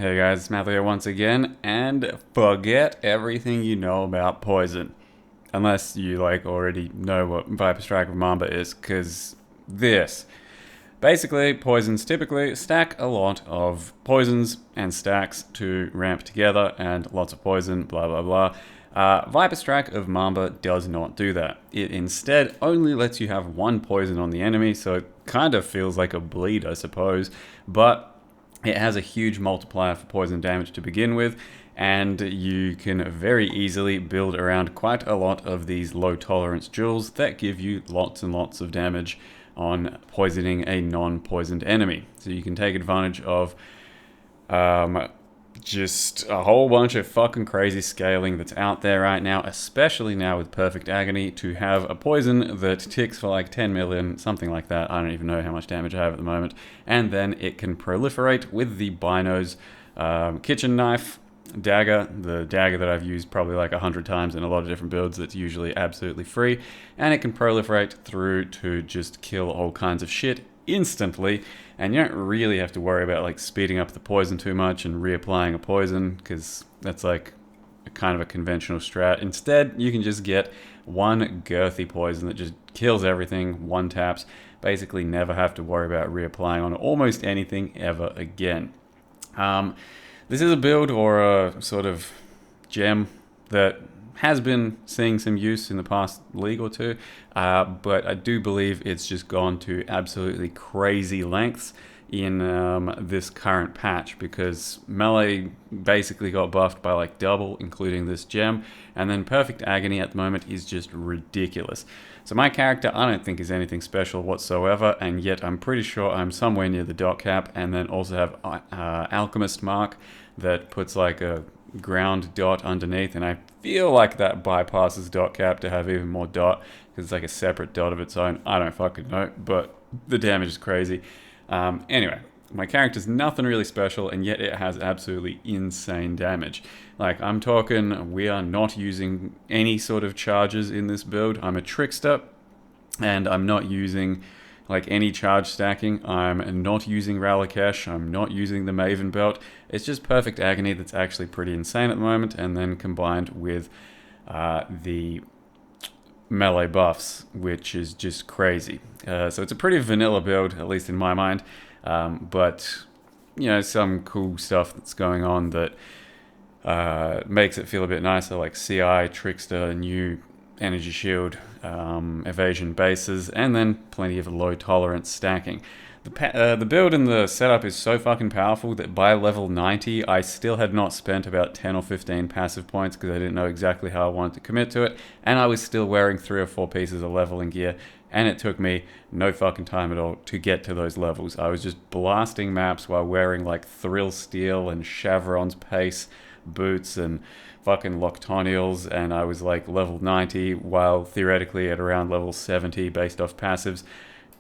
Hey guys, it's Matthew here once again, and forget everything you know about poison. Unless you already know what Viper Strike of Mamba is, because this. Basically, poisons typically stack a lot of poisons and stacks to ramp together, and lots of poison, blah blah blah. Viper Strike of Mamba does not do that. It instead only lets you have one poison on the enemy, so it kind of feels like a bleed, I suppose, but it has a huge multiplier for poison damage to begin with, and you can very easily build around quite a lot of these low tolerance jewels that give you lots and lots of damage on poisoning a non-poisoned enemy. So you can take advantage of um, just a whole bunch of fucking crazy scaling that's out there right now, especially now with Perfect Agony, to have a poison that ticks for like 10 million, something like that. I don't even know how much damage I have at the moment. And then it can proliferate with the Bino's kitchen knife dagger, the dagger that I've used probably like 100 times in a lot of different builds that's usually absolutely free, and it can proliferate through to just kill all kinds of shit instantly, and you don't really have to worry about like speeding up the poison too much and reapplying a poison, because that's like a kind of a conventional strat. Instead, you can just get one girthy poison that just kills everything, one taps, basically never have to worry about reapplying on almost anything ever again. This is a build or a sort of gem that has been seeing some use in the past league or two, but I do believe it's just gone to absolutely crazy lengths in this current patch, because melee basically got buffed by like double, including this gem, and then Perfect Agony at the moment is just ridiculous. So my character I don't think is anything special whatsoever, and yet I'm pretty sure I'm somewhere near the dot cap, and then also have Alchemist Mark that puts like a ground dot underneath, and I feel like that bypasses dot cap to have even more dot, because it's like a separate dot of its own. I don't fucking know, but the damage is crazy. Anyway, my character's nothing really special, and yet it has absolutely insane damage. Like, I'm talking, we are not using any sort of charges in this build. I'm a Trickster, and I'm not using like any charge stacking. I'm not using Ralakesh. I'm not using the Maven belt. It's just Perfect Agony that's actually pretty insane at the moment, and then combined with the melee buffs, which is just crazy. So it's a pretty vanilla build, at least in my mind. But you know, some cool stuff that's going on that makes it feel a bit nicer, like CI, Trickster, new energy shield, evasion bases, and then plenty of low tolerance stacking. The build and the setup is so fucking powerful that by level 90, I still had not spent about 10 or 15 passive points, because I didn't know exactly how I wanted to commit to it, and I was still wearing 3 or 4 pieces of leveling gear, and it took me no fucking time at all to get to those levels. I was just blasting maps while wearing like Thrill Steel and Chevron's Pace boots and fucking Loctonials, and I was like level 90 while theoretically at around level 70 based off passives.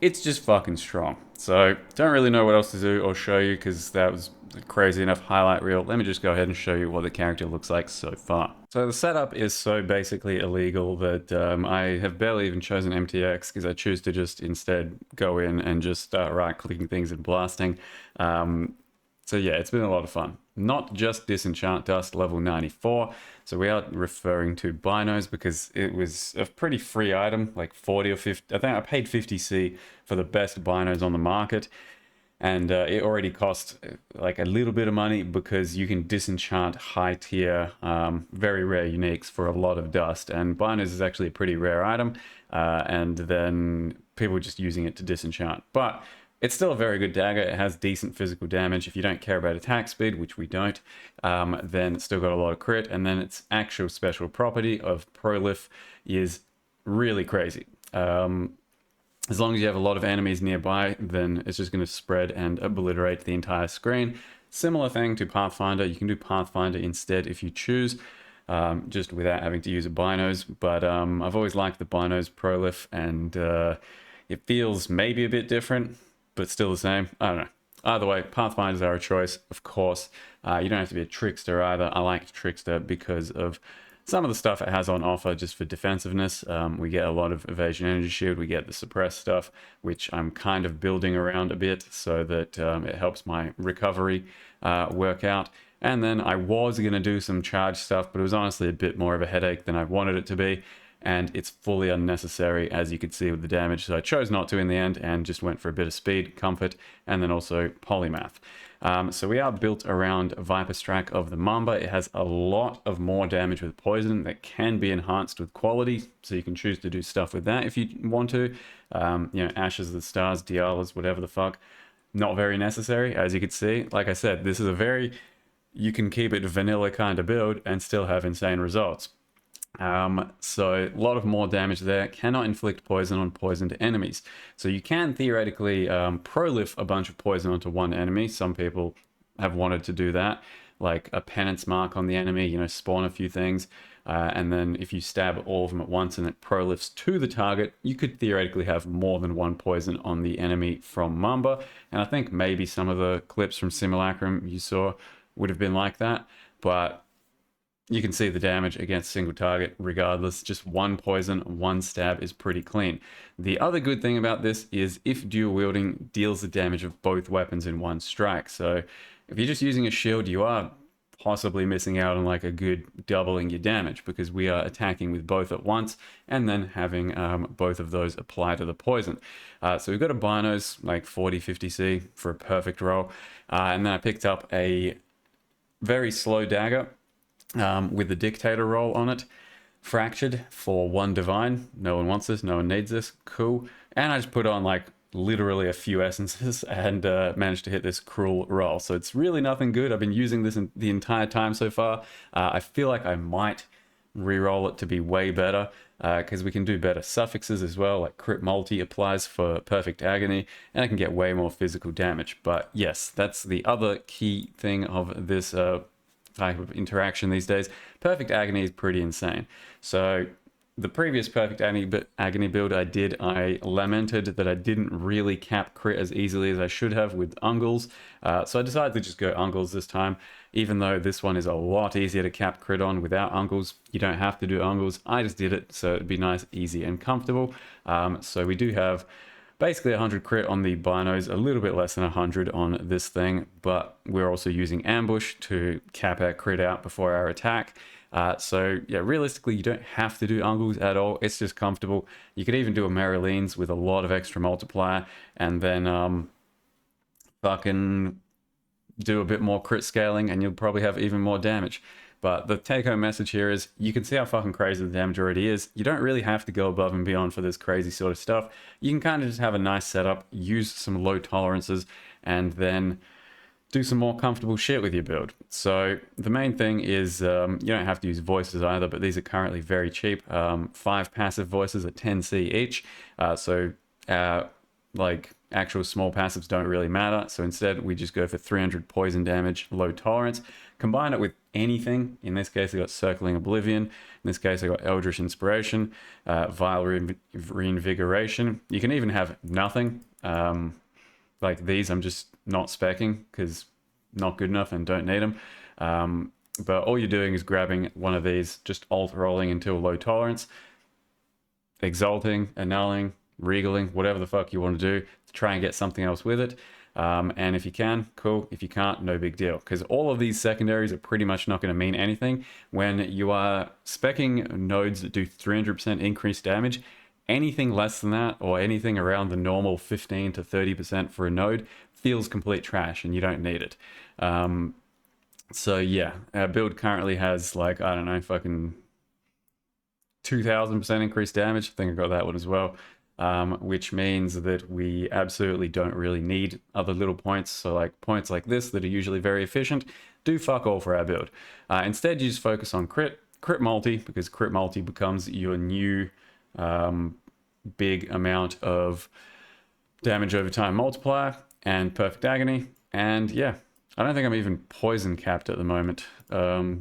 It's just fucking strong. So don't really know what else to do or show you, because that was a crazy enough highlight reel. Let me just go ahead and show you what the character looks like so far. So the setup is so basically illegal that I have barely even chosen MTX, because I choose to just instead go in and just start right-clicking things and blasting. So yeah, it's been a lot of fun. Not just Disenchant Dust level 94. So we are referring to Binos, because it was a pretty free item, like 40 or 50. I think I paid 50C for the best Binos on the market. And it already cost like a little bit of money, because you can disenchant high tier, very rare uniques for a lot of dust. And Binos is actually a pretty rare item. And then people just using it to disenchant. But it's still a very good dagger. It has decent physical damage. If you don't care about attack speed, which we don't, then it's still got a lot of crit. And then its actual special property of Prolif is really crazy. As long as you have a lot of enemies nearby, then it's just going to spread and obliterate the entire screen. Similar thing to Pathfinder. You can do Pathfinder instead if you choose, just without having to use a Binos. But I've always liked the Binos Prolif, and it feels maybe a bit different, but still the same. I don't know. Either way, Pathfinders are a choice, of course. You don't have to be a Trickster either. I like Trickster because of some of the stuff it has on offer just for defensiveness. We get a lot of evasion energy shield. We get the suppress stuff, which I'm kind of building around a bit so that it helps my recovery work out. And then I was going to do some charge stuff, but it was honestly a bit more of a headache than I wanted it to be. And it's fully unnecessary, as you could see with the damage. So I chose not to in the end and just went for a bit of speed, comfort, and then also polymath. So we are built around Viper Strike of the Mamba. It has a lot of more damage with poison that can be enhanced with quality. So you can choose to do stuff with that if you want to. You know, Ashes of the Stars, Dialas, whatever the fuck. Not very necessary, as you can see. Like I said, this is a very... you can keep it vanilla kind of build and still have insane results. So a lot of more damage there. Cannot inflict poison on poisoned enemies. So you can theoretically prolif a bunch of poison onto one enemy. Some people have wanted to do that, like a penance mark on the enemy, you know, spawn a few things. And then if you stab all of them at once and it prolifs to the target, you could theoretically have more than one poison on the enemy from Mamba. And I think maybe some of the clips from Simulacrum you saw would have been like that. But you can see the damage against single target regardless. Just one poison, one stab is pretty clean. The other good thing about this is if dual wielding, deals the damage of both weapons in one strike. So if you're just using a shield, you are possibly missing out on like a good doubling your damage, because we are attacking with both at once and then having both of those apply to the poison. So we've got a Binors like 40-50C for a perfect roll. And then I picked up a very slow dagger with the Dictator roll on it, fractured for 1 divine. No one wants this, no one needs this. Cool. And I just put on like literally a few essences and managed to hit this cruel roll. So it's really nothing good. I've been using this the entire time so far. I feel like I might re-roll it to be way better, because we can do better suffixes as well, like crit multi applies for Perfect Agony, and I can get way more physical damage. But yes, that's the other key thing of this type of interaction these days. Perfect Agony is pretty insane. So the previous Perfect Agony build I lamented that I didn't really cap crit as easily as I should have with Ungles. So I decided to just go Ungles this time, even though this one is a lot easier to cap crit on without Ungles. You don't have to do Ungles. I just did it so it'd be nice, easy, and comfortable. So we do have basically 100 crit on the Binos, a little bit less than 100 on this thing, but we're also using Ambush to cap our crit out before our attack. So yeah, realistically, you don't have to do Ungles at all. It's just comfortable. You could even do a Merylines with a lot of extra multiplier, and then fucking do a bit more crit scaling, and you'll probably have even more damage. But the take-home message here is you can see how fucking crazy the damage already is. You don't really have to go above and beyond for this crazy sort of stuff. You can kind of just have a nice setup, use some low tolerances, and then do some more comfortable shit with your build. So the main thing is you don't have to use voices either, but these are currently very cheap. 5 passive voices at 10C each. So like actual small passives don't really matter. So instead we just go for 300 poison damage, low tolerance. Combine it with anything. In this case I got Circling Oblivion. In this case I got Eldritch Inspiration, Vile Reinvigoration. You can even have nothing. Like these I'm just not speccing because not good enough and don't need them. But all you're doing is grabbing one of these, just alt rolling until low tolerance, exalting, annulling, regaling, whatever the fuck you want to do to try and get something else with it. And if you can, cool. If you can't, no big deal, because all of these secondaries are pretty much not going to mean anything. When you are speccing nodes that do 300% increased damage, anything less than that, or anything around the normal 15 to 30% for a node, feels complete trash and you don't need it. So yeah, our build currently has like, I don't know, fucking 2000% increased damage. I think I got that one as well. Which means that we absolutely don't really need other little points. So like points like this that are usually very efficient do fuck all for our build. Instead, you just focus on crit multi, because crit multi becomes your new big amount of damage over time multiplier, and Perfect Agony. And yeah, I don't think I'm even poison capped at the moment. No,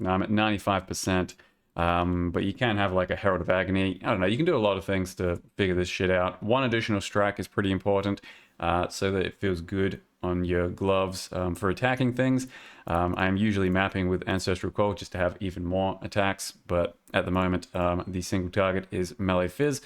I'm at 95%. But you can have like a Herald of Agony. I don't know, you can do a lot of things to figure this shit out. One additional strike is pretty important, so that it feels good on your gloves for attacking things. I'm usually mapping with Ancestral Call just to have even more attacks, but at the moment the single target is melee fizz.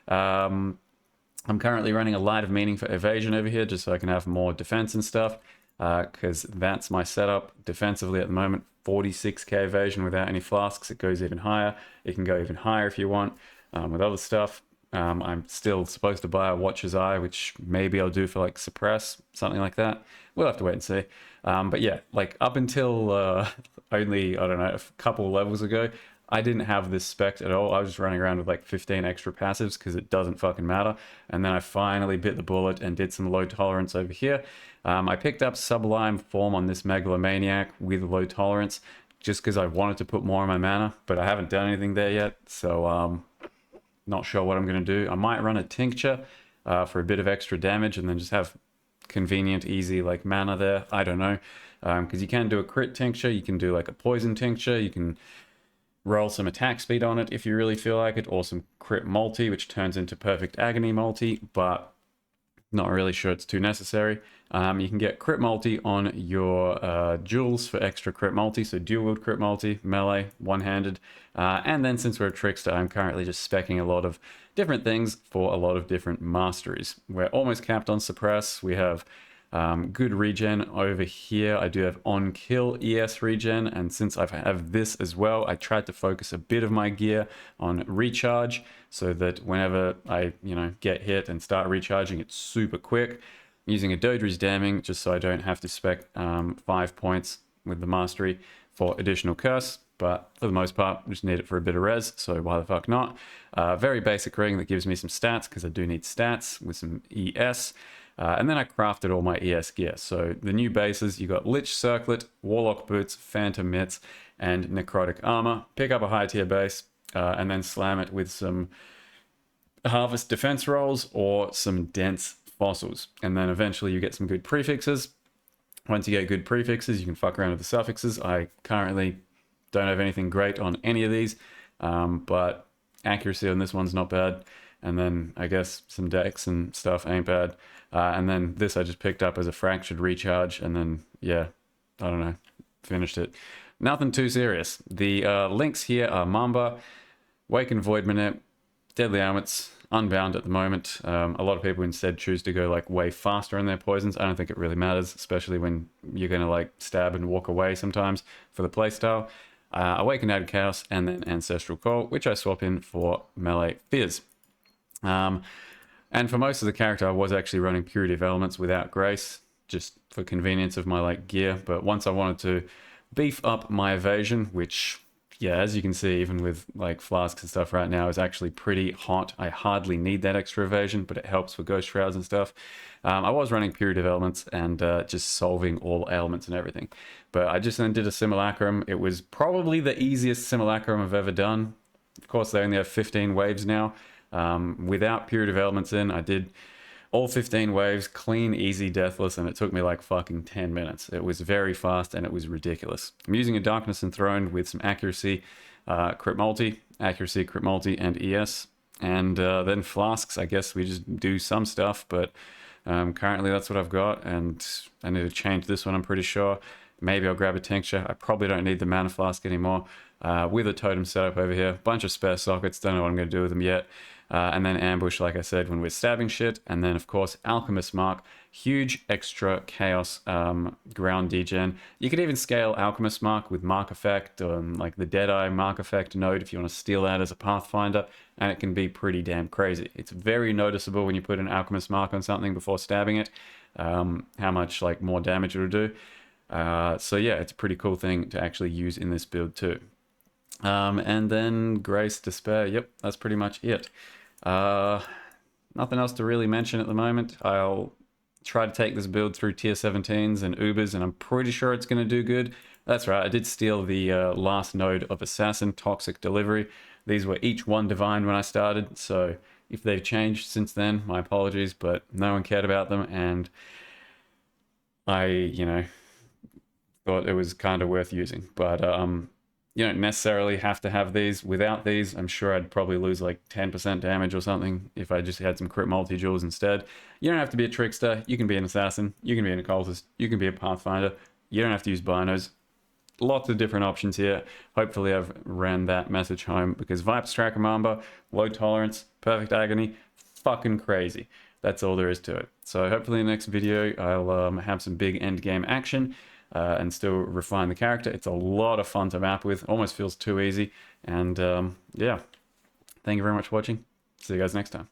I'm currently running a Light of Meaning for evasion over here just so I can have more defense and stuff, because that's my setup defensively at the moment. 46k evasion without any flasks. It goes even higher. It can go even higher if you want with other stuff. I'm still supposed to buy a Watcher's Eye, which maybe I'll do for like Suppress, something like that. We'll have to wait and see. But yeah, like up until only, I don't know, a couple levels ago, I didn't have this spec at all. I was just running around with like 15 extra passives because it doesn't fucking matter. And then I finally bit the bullet and did some low tolerance over here. I picked up Sublime Form on this Megalomaniac with low tolerance just because I wanted to put more on my mana, but I haven't done anything there yet. So not sure what I'm going to do. I might run a Tincture for a bit of extra damage and then just have convenient, easy like mana there. I don't know. Because you can do a crit Tincture, you can do like a poison Tincture, you can roll some attack speed on it if you really feel like it, or some crit multi, which turns into Perfect Agony multi, but not really sure it's too necessary. You can get crit multi on your jewels for extra crit multi, so dual wield crit multi, melee, one-handed. And then since we're a trickster, I'm currently just specking a lot of different things for a lot of different masteries. We're almost capped on suppress. We have good regen over here. I do have on kill ES regen, and since I have this as well, I tried to focus a bit of my gear on recharge so that whenever I get hit and start recharging, it's super quick. I'm using a Dodri's Damning just so I don't have to spec 5 points with the mastery for additional curse, but for the most part, just need it for a bit of res, so why the fuck not? Very basic ring that gives me some stats, because I do need stats with some ES. And then I crafted all my ES gear. So the new bases, you got Lich Circlet, Warlock Boots, Phantom Mitts, and Necrotic Armor. Pick up a high tier base, and then slam it with some Harvest Defense rolls or some Dense Fossils. And then eventually you get some good prefixes. Once you get good prefixes, you can fuck around with the suffixes. I currently don't have anything great on any of these, but accuracy on this one's not bad. And then I guess some decks and stuff ain't bad. And then this I just picked up as a fractured recharge, and then yeah, I don't know, finished it. Nothing too serious. The links here are Mamba, Wake and Void Minute, Deadly Ailments, Unbound at the moment. A lot of people instead choose to go like way faster in their poisons. I don't think it really matters, especially when you're gonna like stab and walk away sometimes for the playstyle. Awaken Out of Chaos, and then Ancestral Call, which I swap in for Melee Fizz. And for most of the character, I was actually running Purity of Elements without Grace, just for convenience of my like gear. But once I wanted to beef up my evasion, which, yeah, as you can see, even with like flasks and stuff right now, is actually pretty hot. I hardly need that extra evasion, but it helps for Ghost Shrouds and stuff. I was running Purity of Elements and just solving all ailments and everything. But I just then did a Simulacrum. It was probably the easiest Simulacrum I've ever done. Of course, they only have 15 waves now. Without Purity of Elements in, I did all 15 waves, clean, easy, deathless, and it took me like fucking 10 minutes. It was very fast and it was ridiculous. I'm using a Darkness Enthroned with some accuracy, crit multi, accuracy, crit multi, and ES. And then flasks, I guess we just do some stuff, but currently that's what I've got, and I need to change this one, I'm pretty sure. Maybe I'll grab a Tincture. I probably don't need the Mana Flask anymore. With a Totem setup over here. Bunch of spare sockets, don't know what I'm going to do with them yet. And then Ambush, like I said, when we're stabbing shit. And then, of course, Alchemist Mark. Huge extra Chaos ground degen. You could even scale Alchemist Mark with Mark Effect, like the Deadeye Mark Effect node if you want to steal that as a Pathfinder. And it can be pretty damn crazy. It's very noticeable when you put an Alchemist Mark on something before stabbing it, how much like more damage it'll do. So yeah, it's a pretty cool thing to actually use in this build too. And then Grace, Despair, yep, that's pretty much it. Nothing else to really mention at the moment. I'll try to take this build through tier 17s and Ubers, and I'm pretty sure it's going to do good. That's right, I did steal the last node of Assassin, Toxic Delivery. These were each one divine when I started, so if they've changed since then, my apologies, but no one cared about them, and I, thought it was kind of worth using. But You don't necessarily have to have these. Without these, I'm sure I'd probably lose like 10% damage or something if I just had some crit multi-jewels instead. You don't have to be a Trickster. You can be an Assassin. You can be an Occultist. You can be a Pathfinder. You don't have to use Binos. Lots of different options here. Hopefully I've ran that message home, because Viper Striker Mamba, low tolerance, Perfect Agony, fucking crazy. That's all there is to it. So hopefully in the next video I'll have some big endgame action and still refine the character. It's a lot of fun to map with. Almost feels too easy. And yeah, thank you very much for watching. See you guys next time.